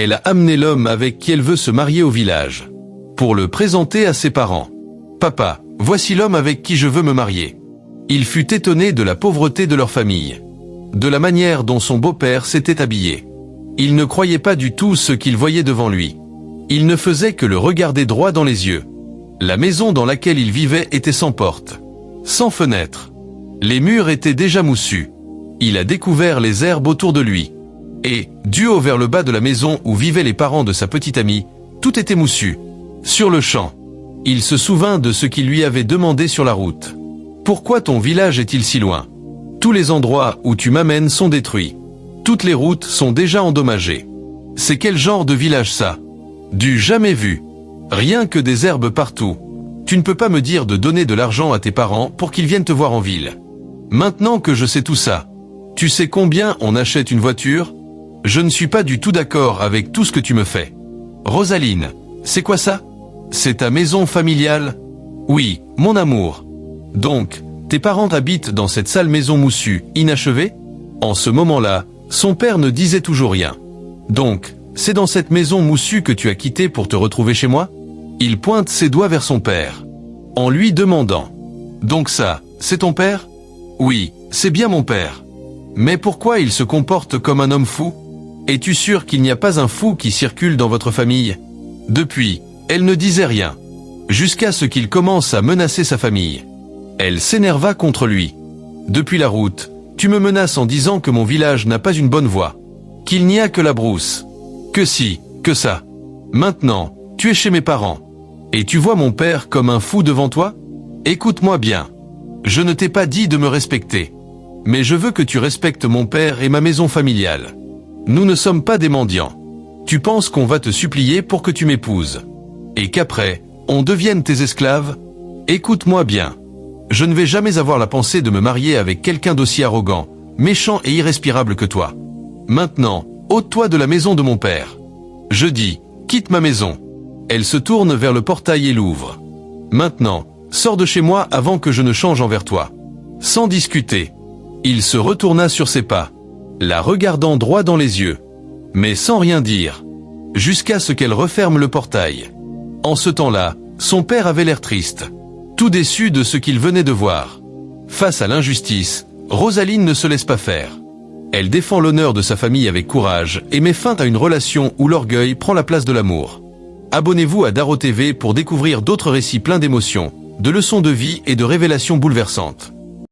Elle a amené l'homme avec qui elle veut se marier au village, pour le présenter à ses parents. « Papa, voici l'homme avec qui je veux me marier. » Il fut étonné de la pauvreté de leur famille, de la manière dont son beau-père s'était habillé. Il ne croyait pas du tout ce qu'il voyait devant lui. Il ne faisait que le regarder droit dans les yeux. La maison dans laquelle il vivait était sans porte, sans fenêtre. Les murs étaient déjà moussus. Il a découvert les herbes autour de lui. Et, du haut vers le bas de la maison où vivaient les parents de sa petite amie, tout était moussu. Sur le champ, il se souvint de ce qu'il lui avait demandé sur la route. « Pourquoi ton village est-il si loin? Tous les endroits où tu m'amènes sont détruits. Toutes les routes sont déjà endommagées. C'est quel genre de village ça? Du jamais vu. Rien que des herbes partout. Tu ne peux pas me dire de donner de l'argent à tes parents pour qu'ils viennent te voir en ville. Maintenant que je sais tout ça, tu sais combien on achète une voiture? Je ne suis pas du tout d'accord avec tout ce que tu me fais. Rosaline, c'est quoi ça? C'est ta maison familiale? Oui, mon amour. Donc, tes parents habitent dans cette sale maison moussue, inachevée? En ce moment-là, son père ne disait toujours rien. Donc, c'est dans cette maison moussue que tu as quitté pour te retrouver chez moi? Il pointe ses doigts vers son père, en lui demandant. Donc ça, c'est ton père? Oui, c'est bien mon père. Mais pourquoi il se comporte comme un homme fou? Es-tu sûr qu'il n'y a pas un fou qui circule dans votre famille? Depuis, elle ne disait rien, jusqu'à ce qu'il commence à menacer sa famille. Elle s'énerva contre lui. Depuis la route, tu me menaces en disant que mon village n'a pas une bonne voie, qu'il n'y a que la brousse, que si, que ça. Maintenant, tu es chez mes parents, et tu vois mon père comme un fou devant toi? Écoute-moi bien. Je ne t'ai pas dit de me respecter, mais je veux que tu respectes mon père et ma maison familiale. Nous ne sommes pas des mendiants. Tu penses qu'on va te supplier pour que tu m'épouses, et qu'après, on devienne tes esclaves? Écoute-moi bien. Je ne vais jamais avoir la pensée de me marier avec quelqu'un d'aussi arrogant, méchant et irrespirable que toi. Maintenant, ôte-toi de la maison de mon père. Je dis, quitte ma maison. Elle se tourne vers le portail et l'ouvre. Maintenant, sors de chez moi avant que je ne change envers toi. Sans discuter. Il se retourna sur ses pas, la regardant droit dans les yeux, mais sans rien dire, jusqu'à ce qu'elle referme le portail. En ce temps-là, son père avait l'air triste, tout déçu de ce qu'il venait de voir. Face à l'injustice, Rosaline ne se laisse pas faire. Elle défend l'honneur de sa famille avec courage et met fin à une relation où l'orgueil prend la place de l'amour. Abonnez-vous à Daro TV pour découvrir d'autres récits pleins d'émotions, de leçons de vie et de révélations bouleversantes.